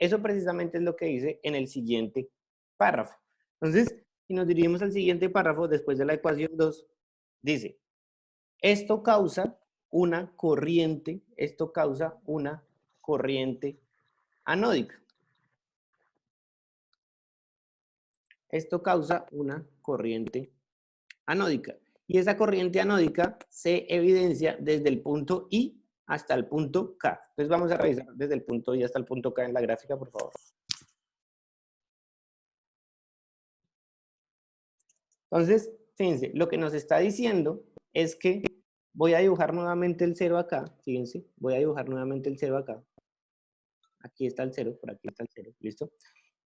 Eso precisamente es lo que dice en el siguiente párrafo. Entonces, si nos dirigimos al siguiente párrafo, después de la ecuación 2, dice, esto causa una corriente anódica. Esto causa una corriente anódica. Y esa corriente anódica se evidencia desde el punto I hasta el punto K. Entonces vamos a revisar desde el punto I hasta el punto K en la gráfica, por favor. Entonces, fíjense, lo que nos está diciendo es que voy a dibujar nuevamente el 0 acá. Fíjense, voy a dibujar nuevamente el 0 acá. Aquí está el 0, por aquí está el 0, ¿listo?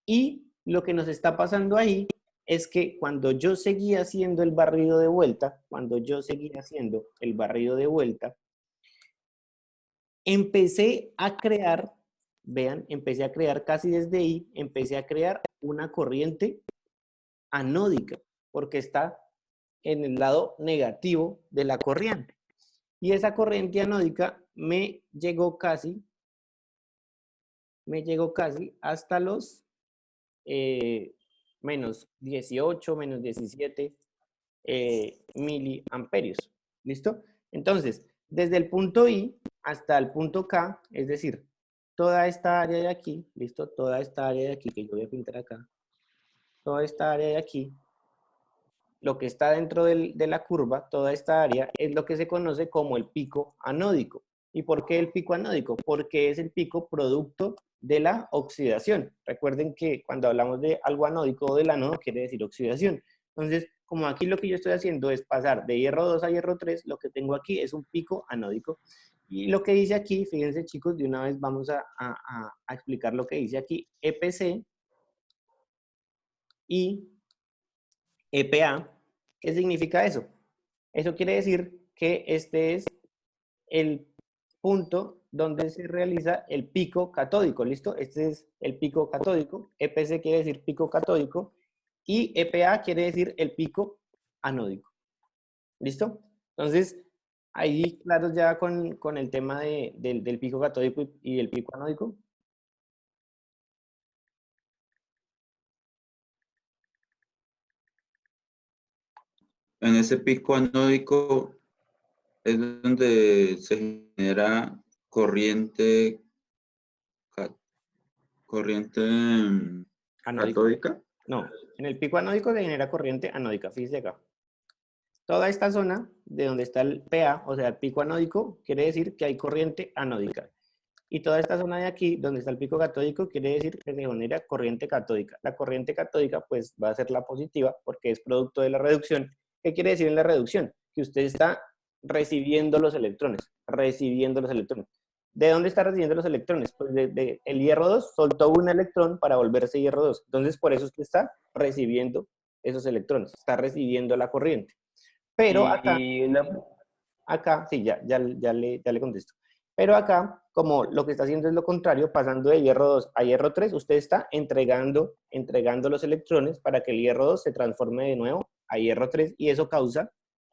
Y lo que nos está pasando ahí es que cuando yo seguía haciendo el barrido de vuelta, empecé a crear, vean, empecé a crear casi desde ahí, empecé a crear una corriente anódica, porque está en el lado negativo de la corriente. Y esa corriente anódica me llegó casi hasta los menos 18, menos 17 miliamperios. ¿Listo? Entonces, desde el punto I hasta el punto K, es decir, toda esta área de aquí, ¿listo? Toda esta área de aquí, que yo voy a pintar acá, toda esta área de aquí, lo que está dentro de la curva, toda esta área, es lo que se conoce como el pico anódico. ¿Y por qué el pico anódico? Porque es el pico producto de la oxidación. Recuerden que cuando hablamos de algo anódico o del ánodo, quiere decir oxidación. Entonces, como aquí lo que yo estoy haciendo es pasar de hierro 2 a hierro 3, lo que tengo aquí es un pico anódico. Y lo que dice aquí, fíjense chicos, de una vez vamos a explicar lo que dice aquí, EPC y EPA. ¿Qué significa eso? Eso quiere decir que este es el punto donde se realiza el pico catódico, ¿listo? Este es el pico catódico, EPC quiere decir pico catódico, y EPA quiere decir el pico anódico, ¿listo? Entonces, ahí claros ya con el tema del pico catódico y el pico anódico. En ese pico anódico es donde se genera corriente, corriente Anódico. catódica. No, en el pico anódico se genera corriente anódica, fíjese acá. Toda esta zona de donde está el PA, o sea, el pico anódico, quiere decir que hay corriente anódica. Y toda esta zona de aquí, donde está el pico catódico, quiere decir que se genera corriente catódica. La corriente catódica, pues, va a ser la positiva, porque es producto de la reducción. ¿Qué quiere decir en la reducción? Que usted está recibiendo los electrones, ¿De dónde está recibiendo los electrones? Pues el hierro 2 soltó un electrón para volverse hierro 2. Entonces, por eso es que está recibiendo esos electrones, está recibiendo la corriente. Pero acá sí, ya le contesto. Pero acá, como lo que está haciendo es lo contrario, pasando de hierro 2 a hierro 3, usted está entregando los electrones para que el hierro 2 se transforme de nuevo a hierro 3 y eso causa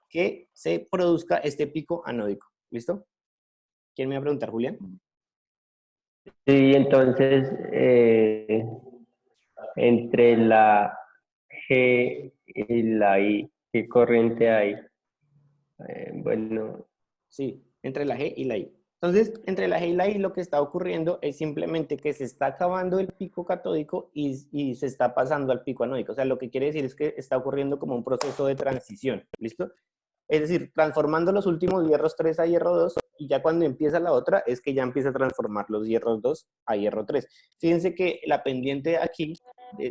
que se produzca este pico anódico. ¿Listo? ¿Quién me va a preguntar, Julián? Sí, entonces, entre la G y la I, ¿qué corriente hay? Bueno, Sí, entre la G y la I. Entonces, entre la G y la I lo que está ocurriendo es simplemente que se está acabando el pico catódico y se está pasando al pico anódico. O sea, lo que quiere decir es que está ocurriendo como un proceso de transición. ¿Listo? Es decir, transformando los últimos hierros 3 a hierro 2 y ya cuando empieza la otra es que ya empieza a transformar los hierros 2 a hierro 3. Fíjense que la pendiente aquí,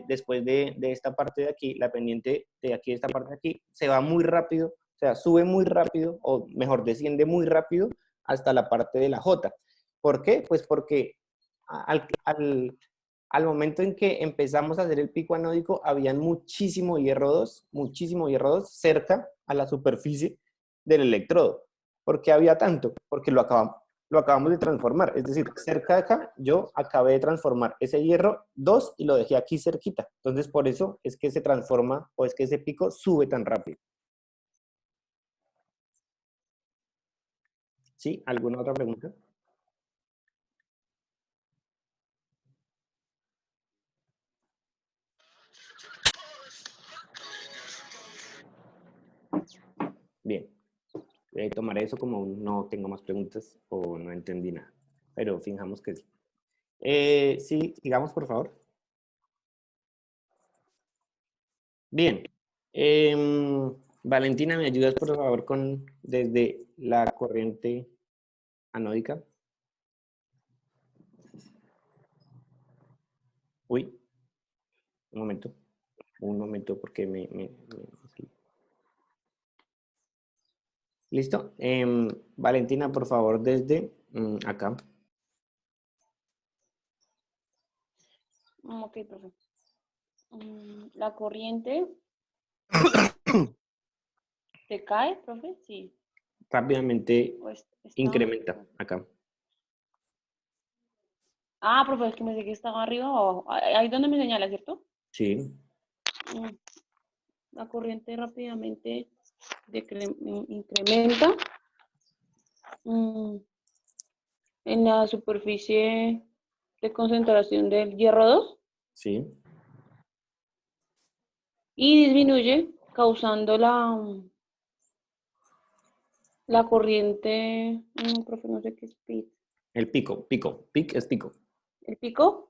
después de esta parte de aquí, la pendiente de aquí, de esta parte de aquí, se va muy rápido, o sea, sube muy rápido, o mejor, desciende muy rápido hasta la parte de la J. ¿Por qué? Pues porque al momento en que empezamos a hacer el pico anódico, había muchísimo hierro 2 cerca a la superficie del electrodo. ¿Por qué había tanto? Porque lo acabamos de transformar. Es decir, cerca de acá, yo acabé de transformar ese hierro 2 y lo dejé aquí cerquita. Entonces, por eso es que se transforma o es que ese pico sube tan rápido. ¿Sí? ¿Alguna otra pregunta? Bien. Tomaré eso como un no tengo más preguntas o no entendí nada. Pero fijamos que sí. Sí, sigamos, por favor. Bien. Valentina, ¿me ayudas, por favor, con desde la corriente anódica? Uy, un momento, porque salí. ¿Listo? Valentina, por favor, desde acá. Ok, profe. La corriente se cae, profe, sí. Rápidamente O está... incrementa acá. Ah, profe, es que me sé que estaba arriba o abajo. Ahí donde me señala, ¿cierto? Sí, Mm, La corriente rápidamente incrementa en la superficie de concentración del hierro 2 sí. y disminuye causando la corriente, profe, no sé qué es El pico, pic es pico. el pico.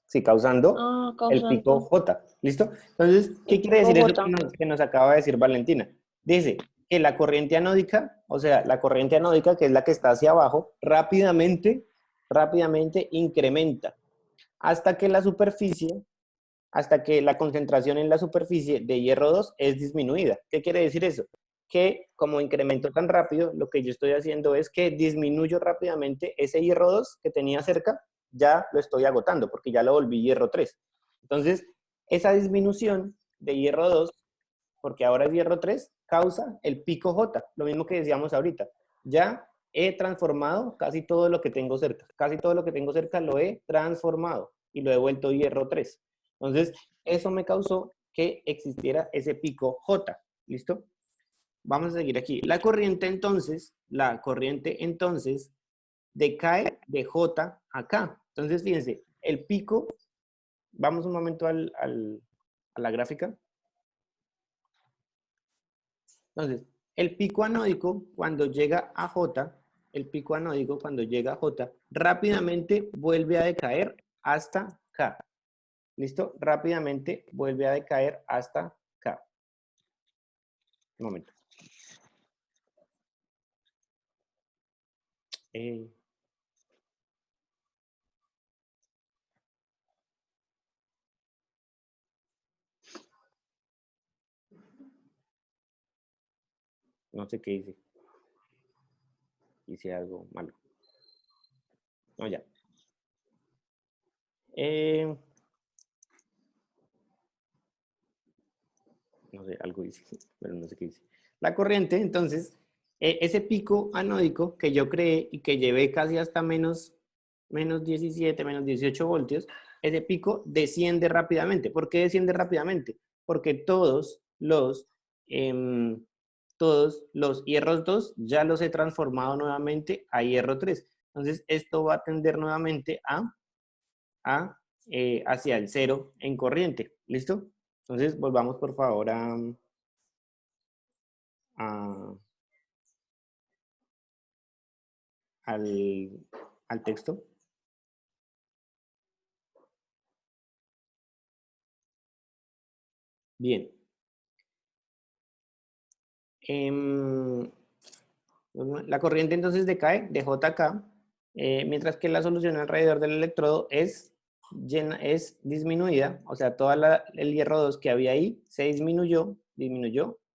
Sí, causando Ah, el pico causando J. ¿Listo? Entonces, ¿qué el quiere pico decir eso J. que nos acaba de decir Valentina? Dice que la corriente anódica, o sea, la corriente anódica, que es la que está hacia abajo, rápidamente incrementa hasta que la superficie, hasta que la concentración en la superficie de hierro 2 es disminuida. ¿Qué quiere decir eso? Que como incremento tan rápido, lo que yo estoy haciendo es que disminuyo rápidamente ese hierro 2 que tenía cerca, ya lo estoy agotando porque ya lo volví hierro 3. Entonces, esa disminución de hierro 2, porque ahora es hierro 3, causa el pico J, lo mismo que decíamos ahorita. Ya he transformado casi todo lo que tengo cerca. Casi todo lo que tengo cerca lo he transformado y lo he vuelto hierro 3. Entonces, eso me causó que existiera ese pico J. ¿Listo? Vamos a seguir aquí. La corriente entonces decae de J acá. Entonces, fíjense, el pico, vamos un momento a la gráfica. Entonces, el pico anódico cuando llega a J, el pico anódico cuando llega a J, rápidamente vuelve a decaer hasta K. ¿Listo? Rápidamente vuelve a decaer hasta K. Un momento. No sé qué hice. Hice algo malo. No, ya. No sé, algo hice, pero no sé qué hice. La corriente, entonces, ese pico anódico que yo creé y que llevé casi hasta menos 17, menos 18 voltios, ese pico desciende rápidamente. ¿Por qué desciende rápidamente? Porque todos los hierros 2 ya los he transformado nuevamente a hierro 3. Entonces, esto va a tender nuevamente hacia el cero en corriente. ¿Listo? Entonces, volvamos por favor a- al texto. Bien. La corriente entonces decae de JK, mientras que la solución alrededor del electrodo es disminuida, o sea, el hierro 2 que había ahí se disminuyó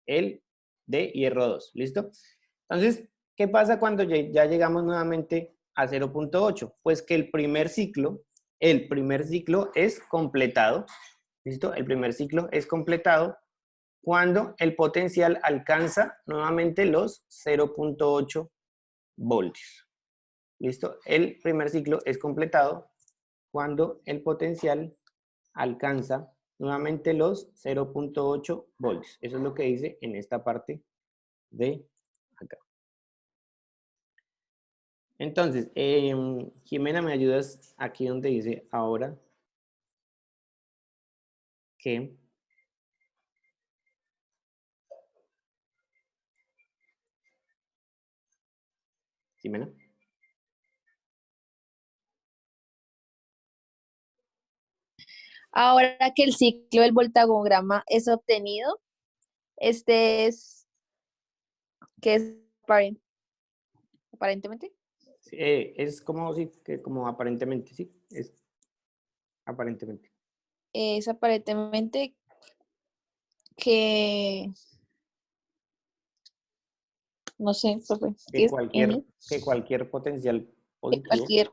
el de hierro 2, ¿listo? Entonces, ¿qué pasa cuando ya llegamos nuevamente a 0.8? Pues que el primer ciclo es completado, ¿listo? El primer ciclo es completado cuando el potencial alcanza nuevamente los 0.8 voltios. ¿Listo? El primer ciclo es completado cuando el potencial alcanza nuevamente los 0.8 voltios. Eso es lo que dice en esta parte de acá. Entonces, Jimena, ¿me ayudas aquí donde dice ahora? que Jimena. Ahora que el ciclo del voltagograma es obtenido, este es, que es aparentemente, Es como, sí, que como aparentemente, sí, es aparentemente. es aparentemente que, no sé, profe, Que es N, cualquier potencial de positivo, cualquier,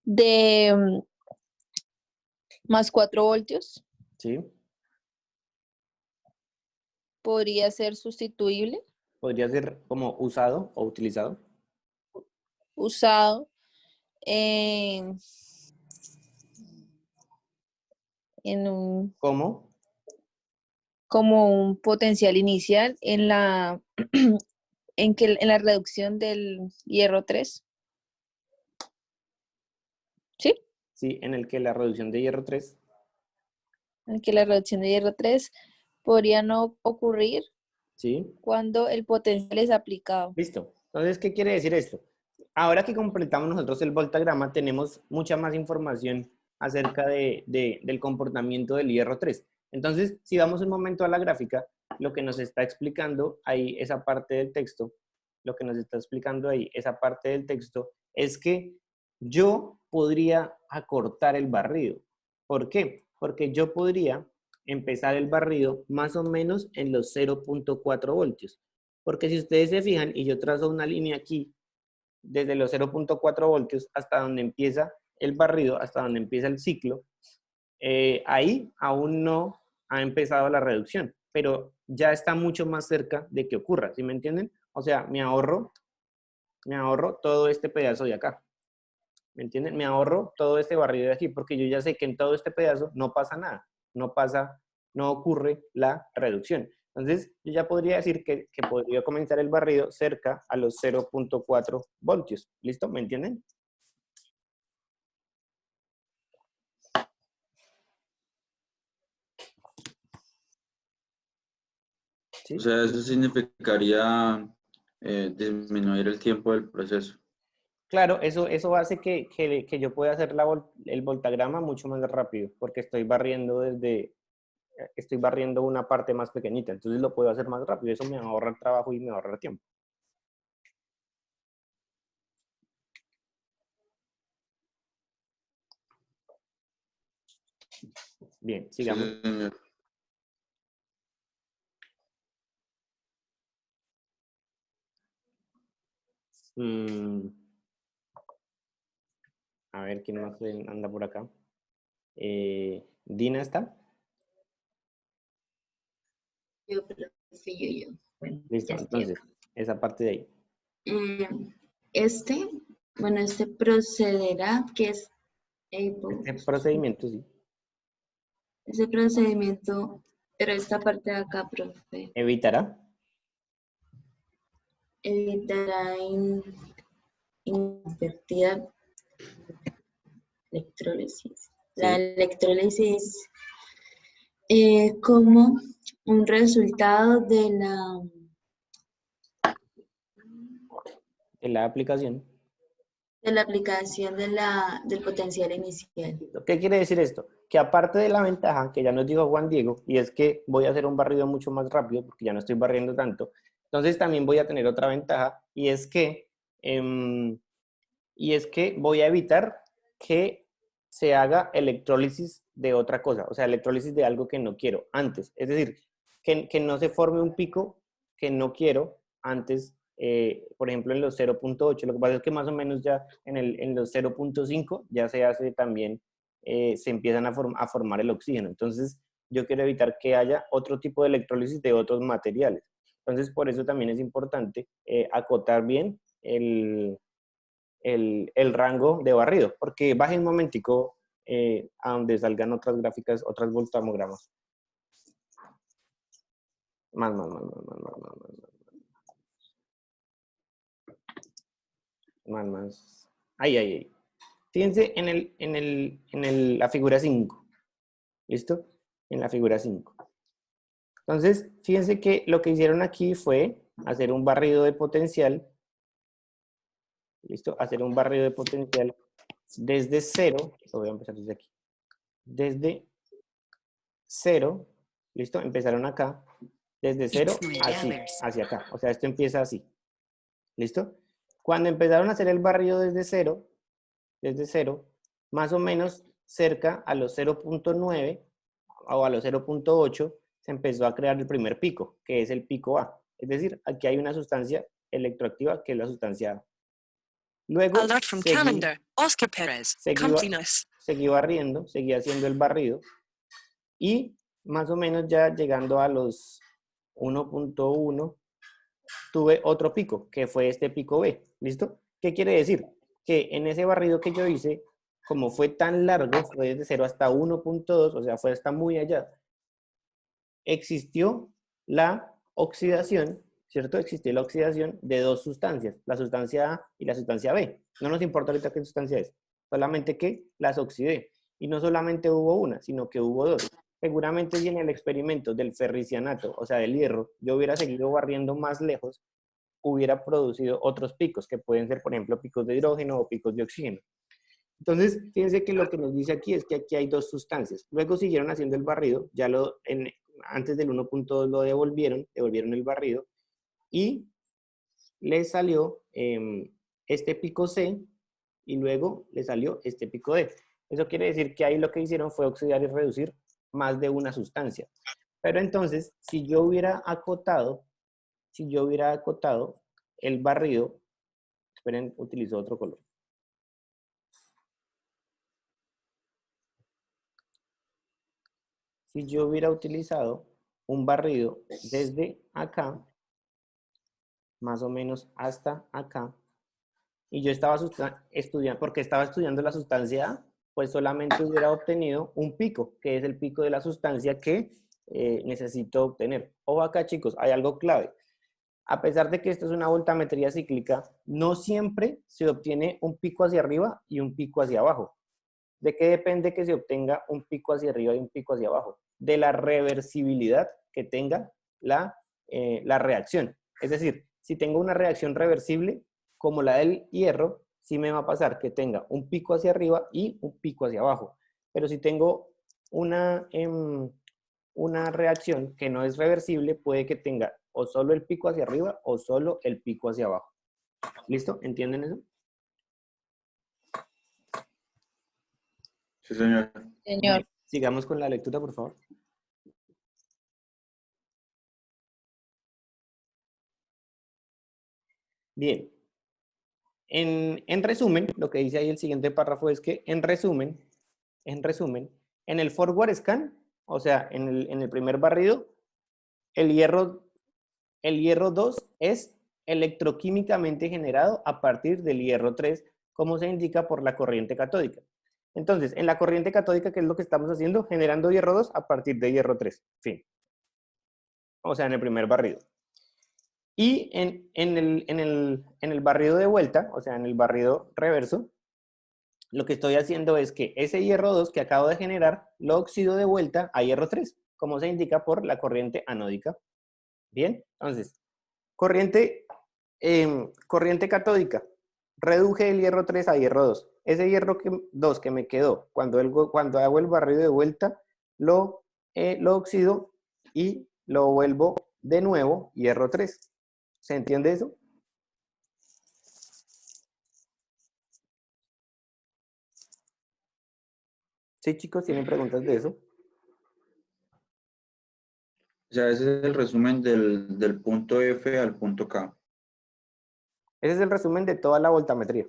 de más 4 voltios, ¿sí? podría ser sustituible, Podría ser como usado o utilizado. usado en, ¿Cómo? como un potencial inicial en la, en la reducción del hierro 3. ¿Sí? Sí, en el que la reducción de hierro 3, En que la reducción de hierro 3 podría no ocurrir ¿sí? cuando el potencial es aplicado. Listo. Entonces, ¿qué quiere decir esto? Ahora que completamos nosotros el voltagrama, tenemos mucha más información acerca del comportamiento del hierro 3. Entonces, si vamos un momento a la gráfica, lo que nos está explicando ahí esa parte del texto, lo que nos está explicando ahí esa parte del texto es que yo podría acortar el barrido. ¿Por qué? Porque yo podría empezar el barrido más o menos en los 0.4 voltios. Porque si ustedes se fijan, y yo trazo una línea aquí, desde los 0.4 voltios hasta donde empieza el barrido, hasta donde empieza el ciclo, ahí aún no ha empezado la reducción, pero ya está mucho más cerca de que ocurra, ¿sí me entienden? O sea, me ahorro todo este pedazo de acá, ¿me entienden? Me ahorro todo este barrido de aquí, porque yo ya sé que en todo este pedazo no pasa nada, no ocurre la reducción. Entonces, yo ya podría decir que podría comenzar el barrido cerca a los 0.4 voltios. ¿Listo? ¿Me entienden? O ¿Sí? sea, eso significaría disminuir el tiempo del proceso. Claro, eso hace que yo pueda hacer el voltagrama mucho más rápido, porque estoy barriendo una parte más pequeñita, entonces lo puedo hacer más rápido. Eso me ahorra el trabajo y me ahorra el tiempo. Bien, Sí, sigamos. señor. A ver, ¿quién más anda por acá? ¿Dina está? Yo, profe, yo. Bueno, Listo, ya estoy entonces, acá. esa parte de ahí. Eh, este, bueno, este procederá, que es Este procedimiento, sí, ese procedimiento, pero esta parte de acá, profe, evitará. evitará invertida electrólisis. La Sí, electrólisis como un resultado en la aplicación. de la aplicación del potencial inicial. ¿Qué quiere decir esto? Que aparte de la ventaja que ya nos dijo Juan Diego, y es que voy a hacer un barrido mucho más rápido porque ya no estoy barriendo tanto, entonces también voy a tener otra ventaja em, y es que voy a evitar que se haga electrólisis de otra cosa, o sea, electrólisis de algo que no quiero antes. Es decir, que no se forme un pico que no quiero antes, por ejemplo, en los 0.8. Lo que pasa es que más o menos ya en los 0.5 ya se hace también, se empiezan a formar el oxígeno. Entonces, yo quiero evitar que haya otro tipo de electrólisis de otros materiales. Entonces, por eso también es importante acotar bien el rango de barrido, porque baje un momentico a donde salgan otras gráficas, otras voltamogramas. Más. Ahí. Fíjense en la figura 5. ¿Listo? En la figura 5. Entonces, fíjense que lo que hicieron aquí fue hacer un barrido de potencial. ¿Listo? Hacer un barrido de potencial desde 0. Lo voy a empezar desde aquí. Desde 0. ¿Listo? Empezaron acá. Desde 0 así, hacia acá. O sea, esto empieza así. ¿Listo? Cuando empezaron a hacer el barrido desde 0, más o menos cerca a los 0.9 o a los 0.8, se empezó a crear el primer pico, que es el pico A. Es decir, aquí hay una sustancia electroactiva que es la sustancia A. Luego Alert from calendar. Oscar Perez. Completeness. seguí barriendo, seguí haciendo el barrido y más o menos ya llegando a los 1.1 tuve otro pico, que fue este pico B. ¿Listo? ¿Qué quiere decir? Que en ese barrido que yo hice, como fue tan largo, fue desde 0 hasta 1.2, o sea, fue hasta muy allá, existió la oxidación, ¿cierto? Existió la oxidación de dos sustancias, la sustancia A y la sustancia B. No nos importa ahorita qué sustancia es, solamente que las oxidé. Y no solamente hubo una, sino que hubo dos. Seguramente si en el experimento del ferricianato, o sea, del hierro, yo hubiera seguido barriendo más lejos, hubiera producido otros picos, que pueden ser, por ejemplo, picos de hidrógeno o picos de oxígeno. Entonces, fíjense que lo que nos dice aquí es que aquí hay dos sustancias. Luego siguieron haciendo el barrido, ya antes del 1.2 lo devolvieron el barrido, y les salió este pico C, y luego le salió este pico D. Eso quiere decir que ahí lo que hicieron fue oxidar y reducir más de una sustancia. Pero entonces, si yo hubiera acotado el barrido, esperen, utilizo otro color. Si yo hubiera utilizado un barrido desde acá, más o menos hasta acá, y yo estaba estudiando, porque estaba estudiando la sustancia A, pues solamente hubiera obtenido un pico, que es el pico de la sustancia que necesito obtener. Ojo acá, chicos, hay algo clave. A pesar de que esto es una voltametría cíclica, no siempre se obtiene un pico hacia arriba y un pico hacia abajo. ¿De qué depende que se obtenga un pico hacia arriba y un pico hacia abajo? De la reversibilidad que tenga la reacción. Es decir, si tengo una reacción reversible, como la del hierro, sí me va a pasar que tenga un pico hacia arriba y un pico hacia abajo. Pero si tengo una reacción que no es reversible, puede que tenga o solo el pico hacia arriba o solo el pico hacia abajo. ¿Listo? ¿Entienden eso? Sí, señor. Señor. Sigamos con la lectura, por favor. Bien. En resumen, lo que dice ahí el siguiente párrafo es que, en resumen, en el forward scan, o sea, en el primer barrido, el hierro 2 es electroquímicamente generado a partir del hierro 3, como se indica por la corriente catódica. Entonces, en la corriente catódica, ¿qué es lo que estamos haciendo? Generando hierro 2 a partir de hierro 3. Fin. O sea, en el primer barrido. Y en el barrido de vuelta, o sea, en el barrido reverso, lo que estoy haciendo es que ese hierro 2 que acabo de generar, lo oxido de vuelta a hierro 3, como se indica por la corriente anódica. Bien, entonces, corriente catódica. Reduje el hierro 3 a hierro 2. Ese hierro 2 que me quedó, cuando hago el barrido de vuelta, lo oxido y lo vuelvo de nuevo hierro 3. ¿Se entiende eso? Sí, chicos, ¿tienen preguntas de eso? O sea, ese es el resumen del punto F al punto K. Ese es el resumen de toda la voltametría,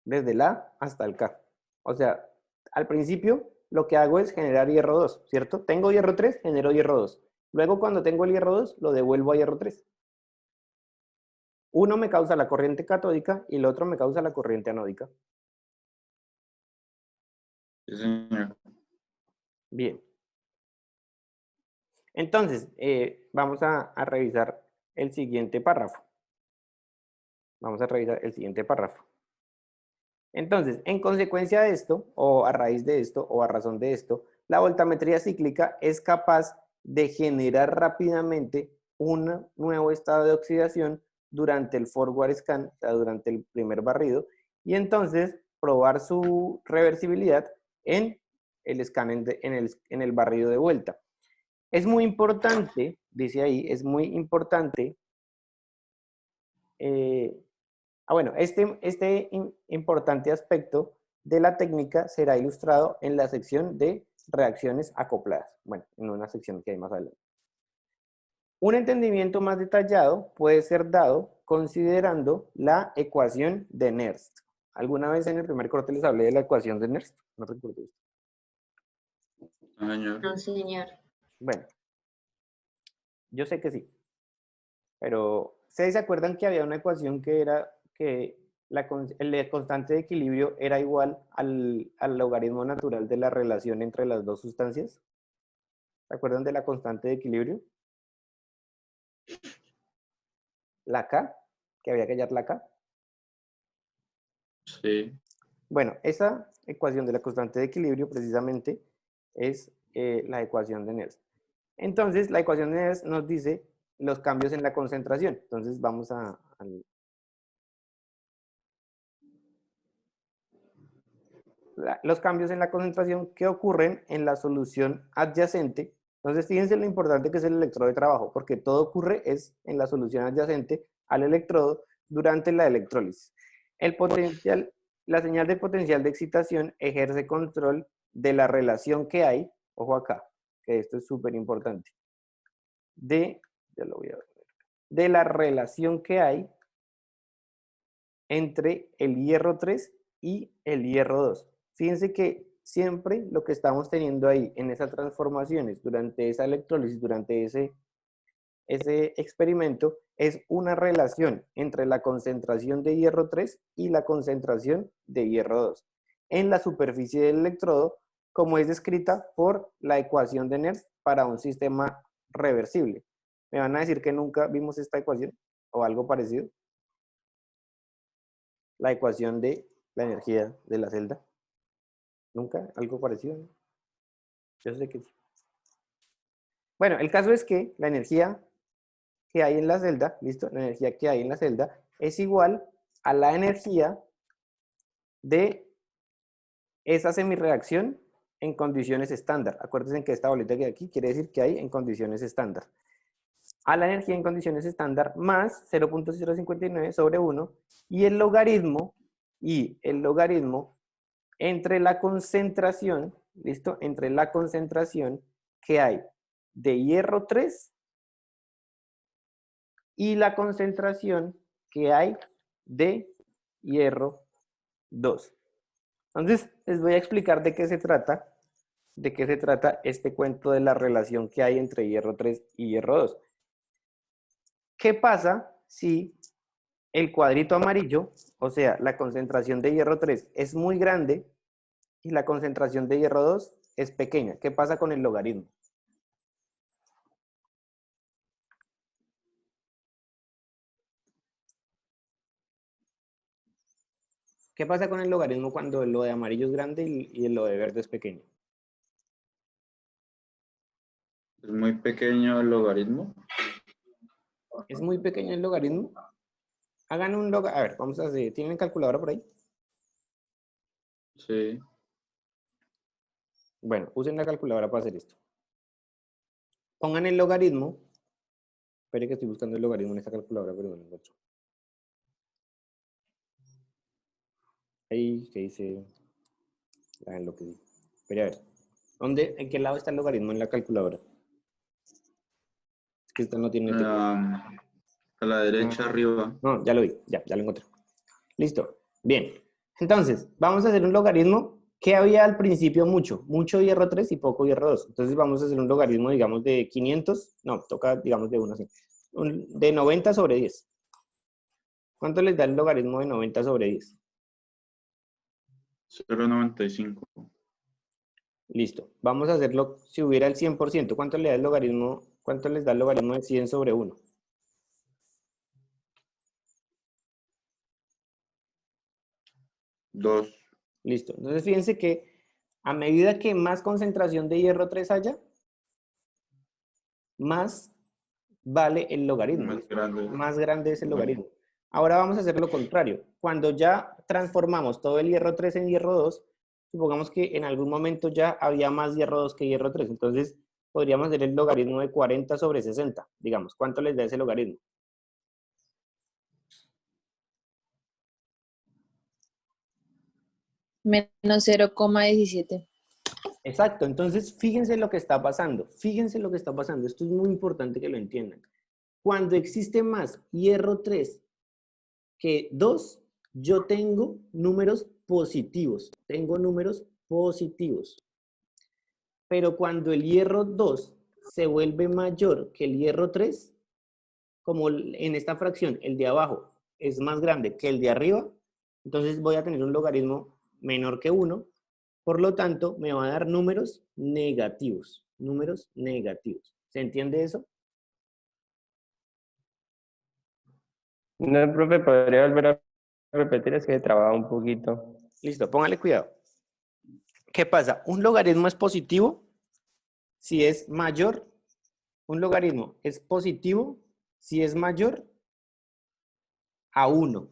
desde el A hasta el K. O sea, al principio lo que hago es generar hierro 2, ¿cierto? Tengo hierro 3, genero hierro 2. Luego, cuando tengo el hierro 2, lo devuelvo a hierro 3. Uno me causa la corriente catódica y el otro me causa la corriente anódica. Sí, señor. Bien. Entonces, vamos a revisar el siguiente párrafo. Entonces, en consecuencia de esto, o a raíz de esto, o a razón de esto, la voltametría cíclica es capaz de generar rápidamente un nuevo estado de oxidación durante el forward scan, o sea, durante el primer barrido, y entonces probar su reversibilidad en el scan en el barrido de vuelta. Es muy importante, dice ahí, es muy importante. Bueno, este importante aspecto de la técnica será ilustrado en la sección de reacciones acopladas. Bueno, en una sección que hay más adelante. Un entendimiento más detallado puede ser dado considerando la ecuación de Nernst. ¿Alguna vez en el primer corte les hablé de la ecuación de Nernst? No recuerdo. No, señor. No, señor. Bueno, yo sé que sí. Pero, ¿ustedes se acuerdan que había una ecuación que era que el constante de equilibrio era igual al logaritmo natural de la relación entre las dos sustancias? ¿Se acuerdan de la constante de equilibrio? La K, que había que hallar la K. Sí. Bueno, esa ecuación de la constante de equilibrio precisamente es la ecuación de Nernst. Entonces, la ecuación de Nernst nos dice los cambios en la concentración. Entonces, vamos los cambios en la concentración que ocurren en la solución adyacente. Entonces, fíjense lo importante que es el electrodo de trabajo, porque todo ocurre es en la solución adyacente al electrodo durante la electrólisis. La señal de potencial de excitación ejerce control de la relación que hay, ojo acá, que esto es súper importante, de la relación que hay entre el hierro 3 y el hierro 2. Fíjense que siempre lo que estamos teniendo ahí en esas transformaciones, durante esa electrólisis, durante ese experimento, es una relación entre la concentración de hierro 3 y la concentración de hierro 2 en la superficie del electrodo, como es descrita por la ecuación de Nernst para un sistema reversible. ¿Me van a decir que nunca vimos esta ecuación o algo parecido? La ecuación de la energía de la celda. ¿Nunca? ¿Algo parecido? Yo sé que sí. Bueno, el caso es que la energía que hay en la celda, ¿listo? La energía que hay en la celda es igual a la energía de esa semirreacción en condiciones estándar. Acuérdense que esta bolita que hay aquí quiere decir que hay en condiciones estándar. A la energía en condiciones estándar más 0.059 sobre 1 y el logaritmo entre la concentración, ¿listo? Entre la concentración que hay de hierro 3 y la concentración que hay de hierro 2. Entonces, les voy a explicar de qué se trata este cuento de la relación que hay entre hierro 3 y hierro 2. ¿Qué pasa si el cuadrito amarillo, o sea, la concentración de hierro 3 es muy grande y la concentración de hierro 2 es pequeña? ¿Qué pasa con el logaritmo? ¿Qué pasa con el logaritmo cuando lo de amarillo es grande y lo de verde es pequeño? Es muy pequeño el logaritmo. ¿Es muy pequeño el logaritmo? Hagan un logaritmo. A ver, vamos a hacer. ¿Tienen calculadora por ahí? Sí. Bueno, usen la calculadora para hacer esto. Pongan el logaritmo. Espere que estoy buscando el logaritmo en esta calculadora, pero no lo encuentro. Ahí que dice. Hagan lo que dice. Espere a ver. ¿En qué lado está el logaritmo en la calculadora? Es que esta no tiene teclado. A la derecha arriba. No, ya lo vi, ya lo encontré. Listo. Bien. Entonces, vamos a hacer un logaritmo que había al principio mucho hierro 3 y poco hierro 2. Entonces vamos a hacer un logaritmo, digamos, de 500. No, toca, digamos, de 1 así. De 90 sobre 10. ¿Cuánto les da el logaritmo de 90 sobre 10? 0.95. Listo. Vamos a hacerlo si hubiera el 100%. ¿Cuánto le da el logaritmo? ¿Cuánto les da el logaritmo de 100 sobre 1? 2. Listo. Entonces fíjense que A medida que más concentración de hierro 3 haya, más vale el logaritmo. Más grande. Más grande es el Vale. logaritmo. Ahora vamos a hacer lo contrario. Cuando ya transformamos todo el hierro 3 en hierro 2, supongamos que en algún momento ya había más hierro 2 que hierro 3. Entonces, podríamos hacer el logaritmo de 40 sobre 60. Digamos, ¿cuánto les da ese logaritmo? Menos 0,17. Exacto. Entonces, fíjense lo que está pasando. Fíjense lo que está pasando. Esto es muy importante que lo entiendan. Cuando existe más hierro 3 que 2, yo tengo números positivos. Tengo números positivos. Pero cuando el hierro 2 se vuelve mayor que el hierro 3, como en esta fracción el de abajo es más grande que el de arriba, entonces voy a tener un logaritmo menor que 1. Por lo tanto, me va a dar números negativos. Números negativos. ¿Se entiende eso? No, profe, podría volver a repetir, es que trababa un poquito. Listo, póngale cuidado. ¿Qué pasa? Un logaritmo es positivo si es mayor. Un logaritmo es positivo si es mayor a 1.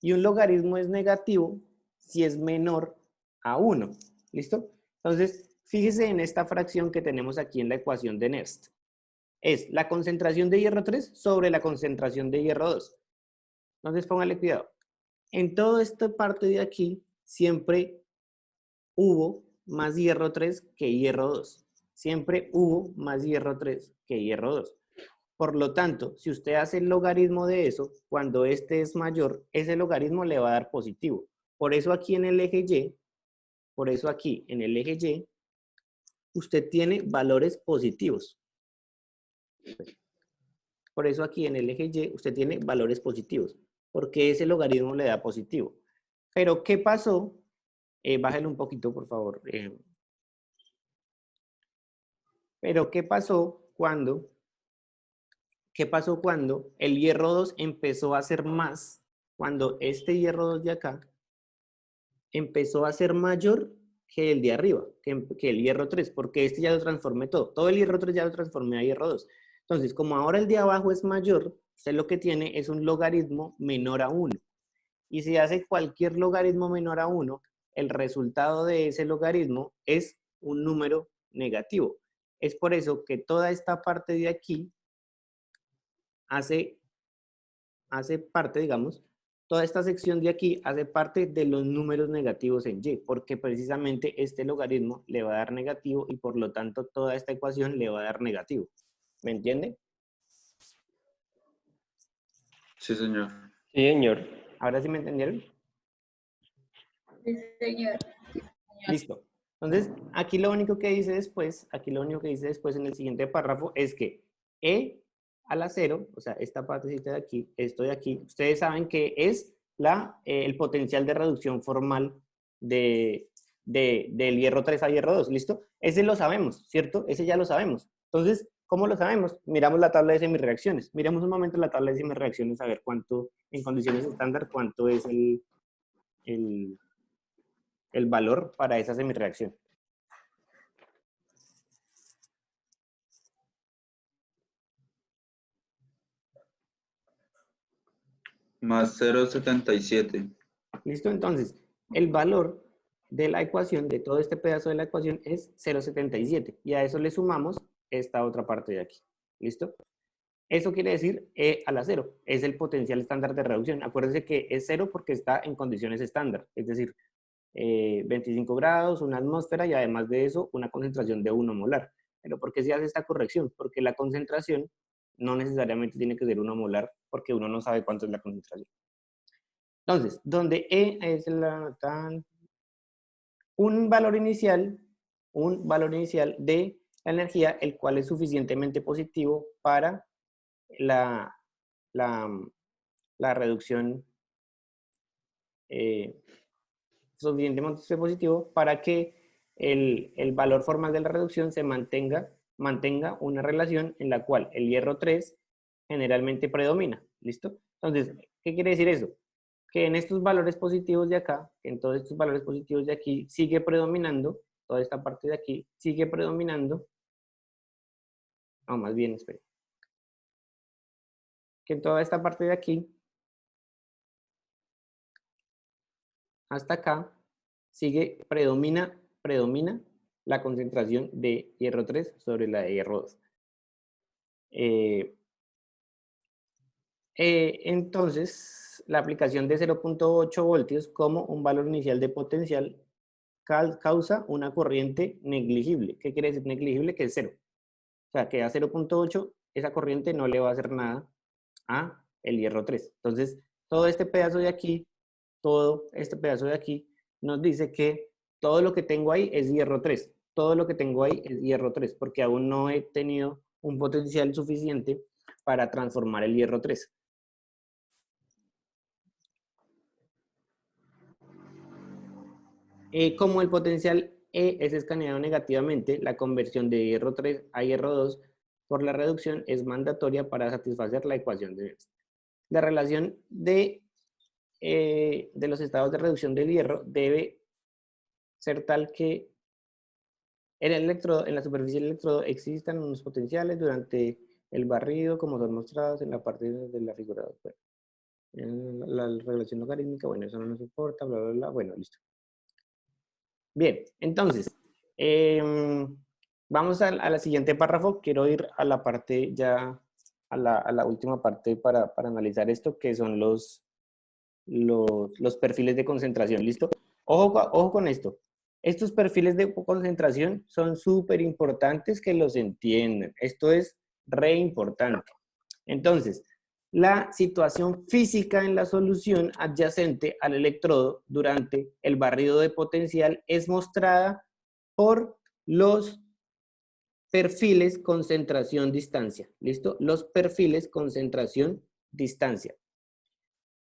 Y un logaritmo es negativo si es menor a 1. ¿Listo? Entonces, fíjese en esta fracción que tenemos aquí en la ecuación de Nernst. Es la concentración de hierro 3 sobre la concentración de hierro 2. Entonces, póngale cuidado. En toda esta parte de aquí, siempre hubo más hierro 3 que hierro 2. Siempre hubo más hierro 3 que hierro 2. Por lo tanto, si usted hace el logaritmo de eso, cuando este es mayor, ese logaritmo le va a dar positivo. Por eso aquí en el eje Y, usted tiene valores positivos. Por eso aquí en el eje Y usted tiene valores positivos, porque ese logaritmo le da positivo. Pero, ¿qué pasó? Bájale un poquito, por favor. Pero, ¿qué pasó cuando el hierro 2 empezó a ser más? Cuando este hierro 2 de acá empezó a ser mayor que el de arriba, que el hierro 3, porque este ya lo transformé todo. Todo el hierro 3 ya lo transformé a hierro 2. Entonces, como ahora el de abajo es mayor, usted lo que tiene es un logaritmo menor a 1. Y si hace cualquier logaritmo menor a 1, el resultado de ese logaritmo es un número negativo. Es por eso que toda esta parte de aquí hace parte, digamos, toda esta sección de aquí hace parte de los números negativos en Y, porque precisamente este logaritmo le va a dar negativo y por lo tanto toda esta ecuación le va a dar negativo. ¿Me entiende? Sí, señor. Sí, señor. ¿Ahora sí me entendieron? Sí, señor. Listo. Entonces, aquí lo único que dice después, en el siguiente párrafo es que E a la 0, o sea, esta partecita de aquí, esto de aquí, ustedes saben que es el potencial de reducción formal del hierro 3 a hierro 2, ¿listo? Ese lo sabemos, ¿cierto? Ese ya lo sabemos. Entonces, ¿cómo lo sabemos? Miramos la tabla de semirreacciones. Miremos un momento la tabla de semirreacciones a ver cuánto, en condiciones estándar, cuánto es el valor para esa semirreacción. Más 0,77. ¿Listo? Entonces, el valor de la ecuación, de todo este pedazo de la ecuación, es 0,77. Y a eso le sumamos esta otra parte de aquí. ¿Listo? Eso quiere decir E a la 0. Es el potencial estándar de reducción. Acuérdense que es 0 porque está en condiciones estándar. Es decir, 25 grados, una atmósfera y además de eso, una concentración de 1 molar. Pero ¿por qué se hace esta corrección? Porque la concentración no necesariamente tiene que ser 1 molar porque uno no sabe cuánto es la concentración. Entonces, donde E es un valor inicial de la energía, el cual es suficientemente positivo para la reducción, suficientemente positivo para que el valor formal de la reducción se mantenga una relación en la cual el hierro 3 generalmente predomina. ¿Listo? Entonces, ¿qué quiere decir eso? que en estos valores positivos de acá, en todos estos valores positivos de aquí, sigue predominando, toda esta parte de aquí, sigue predominando, no, más bien, espere, que en toda esta parte de aquí, hasta acá, predomina la concentración de hierro 3 sobre la de hierro 2. Entonces, la aplicación de 0.8 voltios como un valor inicial de potencial causa una corriente negligible. ¿Qué quiere decir negligible? Que es 0. O sea, que a 0.8 esa corriente no le va a hacer nada a el hierro 3. Entonces, todo este pedazo de aquí, todo este pedazo de aquí, nos dice que todo lo que tengo ahí es hierro 3. Todo lo que tengo ahí es hierro 3, porque aún no he tenido un potencial suficiente para transformar el hierro 3. Como el potencial E es escaneado negativamente, la conversión de hierro 3 a hierro 2 por la reducción es mandatoria para satisfacer la ecuación de Nernst. La relación de los estados de reducción del hierro debe ser tal que en la superficie del electrodo existan unos potenciales durante el barrido, como son mostrados en la parte de la figura 2. Bueno, la relación logarítmica, bueno, eso no nos importa, bla, bla, bla. Bueno, listo. Bien, entonces, vamos a la siguiente párrafo. Quiero ir a la parte ya, a la última parte para analizar esto, que son los perfiles de concentración. ¿Listo? Ojo con esto. Estos perfiles de concentración son súper importantes que los entiendan. Esto es re importante. Entonces, la situación física en la solución adyacente al electrodo durante el barrido de potencial es mostrada por los perfiles concentración-distancia. ¿Listo? Los perfiles concentración-distancia.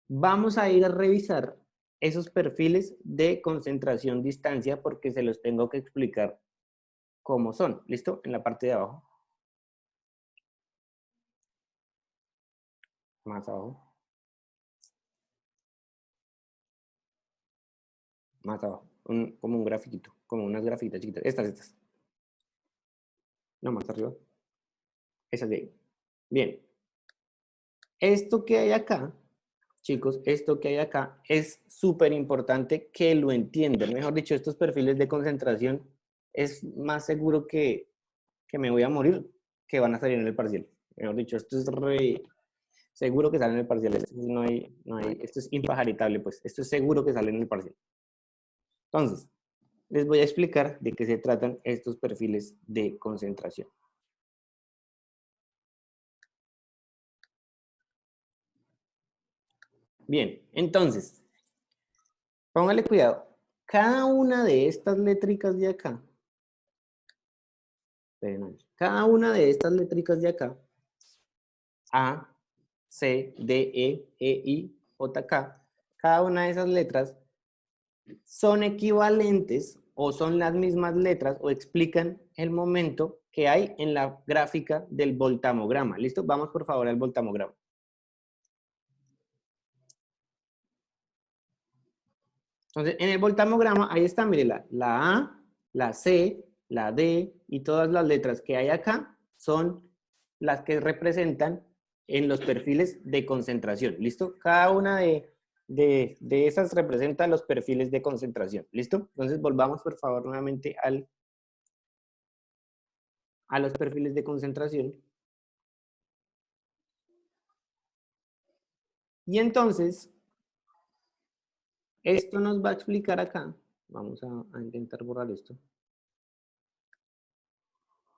Vamos a ir a revisar esos perfiles de concentración-distancia porque se los tengo que explicar cómo son. ¿Listo? En la parte de abajo. Más abajo. Más abajo. Como un grafiquito. Como unas grafiquitas chiquitas. Estas. No, más arriba. Esas de ahí. Bien. Esto que hay acá, chicos, esto que hay acá es súper importante que lo entiendan. Mejor dicho, estos perfiles de concentración es más seguro que me voy a morir que van a salir en el parcial. Mejor dicho, esto es re seguro que sale en el parcial. Esto es impajaritable, pues. Esto es seguro que sale en el parcial. Entonces, les voy a explicar de qué se tratan estos perfiles de concentración. Bien, entonces, póngale cuidado. Cada una de estas létricas de acá, cada una de estas létricas de acá, A, C, D, E, I, J, K, cada una de esas letras son equivalentes o son las mismas letras o explican el momento que hay en la gráfica del voltamograma. ¿Listo? Vamos por favor al voltamograma. Entonces, en el voltamograma, ahí está, mire, la A, la C, la D y todas las letras que hay acá son las que representan en los perfiles de concentración. ¿Listo? Cada una de esas representa los perfiles de concentración. ¿Listo? Entonces, volvamos por favor nuevamente a los perfiles de concentración. Y entonces, esto nos va a explicar acá. Vamos a intentar borrar esto.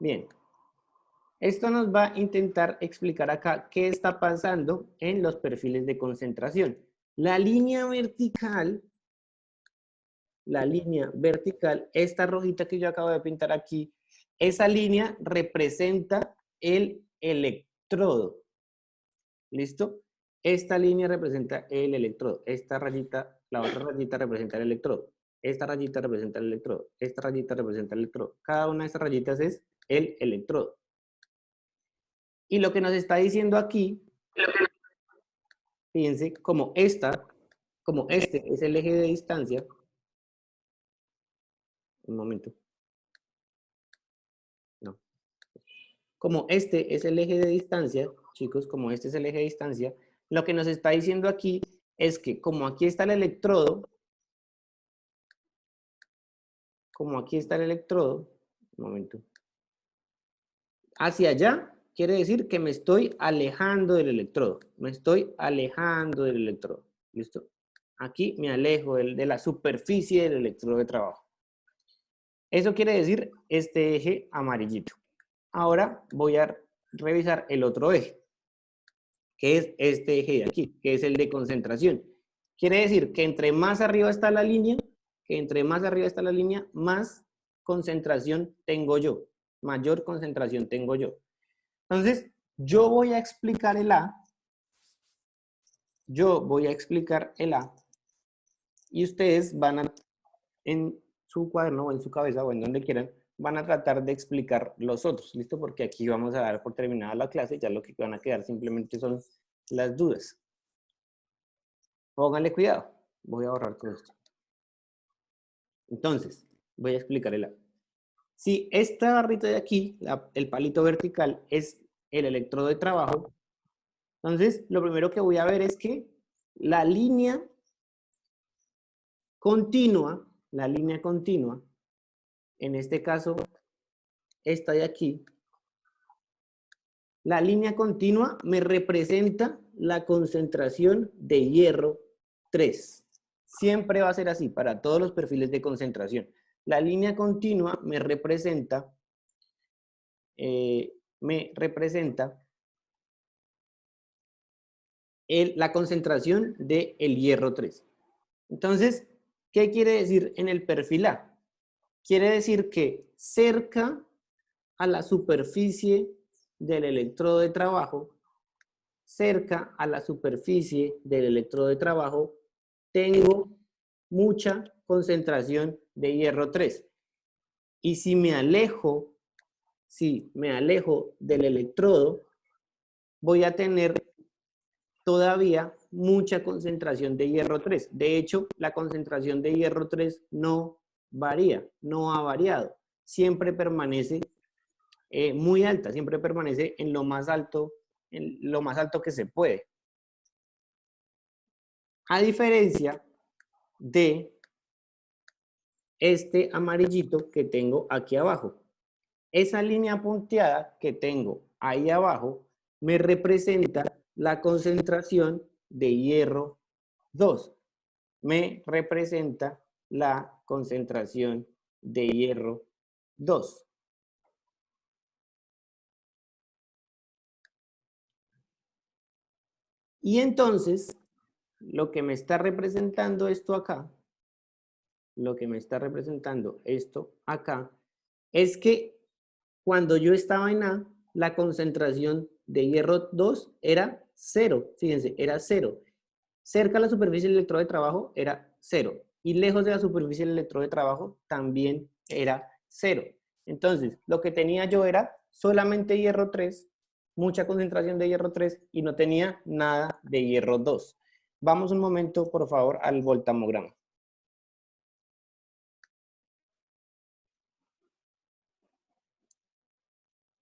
Bien. Esto nos va a intentar explicar acá qué está pasando en los perfiles de concentración. La línea vertical, esta rojita que yo acabo de pintar aquí, esa línea representa el electrodo. ¿Listo? Esta línea representa el electrodo. Esta rayita, la otra rayita representa el electrodo. Esta rayita representa el electrodo. Esta rayita representa el electrodo. Cada una de estas rayitas es el electrodo. Y lo que nos está diciendo aquí, fíjense, como esta como este es el eje de distancia, un momento. No. Como este es el eje de distancia, chicos, como este es el eje de distancia, lo que nos está diciendo aquí es que como aquí está el electrodo, un momento, hacia allá quiere decir que me estoy alejando del electrodo, ¿listo? Aquí me alejo de la superficie del electrodo de trabajo. Eso quiere decir este eje amarillito. Ahora voy a revisar el otro eje, que es este eje de aquí, que es el de concentración. Quiere decir que entre más arriba está la línea, más concentración tengo yo, mayor concentración tengo yo. Entonces, yo voy a explicar el A, y ustedes van a, en su cuaderno o en su cabeza o en donde quieran, van a tratar de explicar los otros, ¿listo? Porque aquí vamos a dar por terminada la clase, ya lo que van a quedar simplemente son las dudas. Pónganle cuidado, voy a borrar todo esto. Entonces, voy a explicar el A. Si esta barrita de aquí, el palito vertical, es el electrodo de trabajo, entonces lo primero que voy a ver es que la línea continua, en este caso, esta de aquí, la línea continua me representa la concentración de hierro 3. Siempre va a ser así para todos los perfiles de concentración. La línea continua me representa la concentración del hierro 3. Entonces, ¿qué quiere decir en el perfil A? Quiere decir que cerca a la superficie del electrodo de trabajo, tengo mucha concentración de hierro 3. Y si me alejo del electrodo, voy a tener todavía mucha concentración de hierro 3. De hecho, la concentración de hierro 3 no varía, no ha variado. Siempre permanece muy alta, siempre permanece en lo más alto que se puede. A diferencia de este amarillito que tengo aquí abajo. Esa línea punteada que tengo ahí abajo me representa la concentración de hierro 2. Me representa la concentración de hierro 2. Y entonces, lo que me está representando esto acá, es que cuando yo estaba en A, la concentración de hierro 2 era 0. Fíjense, era 0. Cerca a la superficie del electrodo de trabajo era 0. Y lejos de la superficie del electrodo de trabajo también era 0. Entonces, lo que tenía yo era solamente hierro 3, mucha concentración de hierro 3 y no tenía nada de hierro 2. Vamos un momento, por favor, al voltamograma.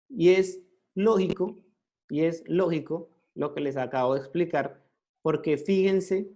Y es lógico lo que les acabo de explicar, porque fíjense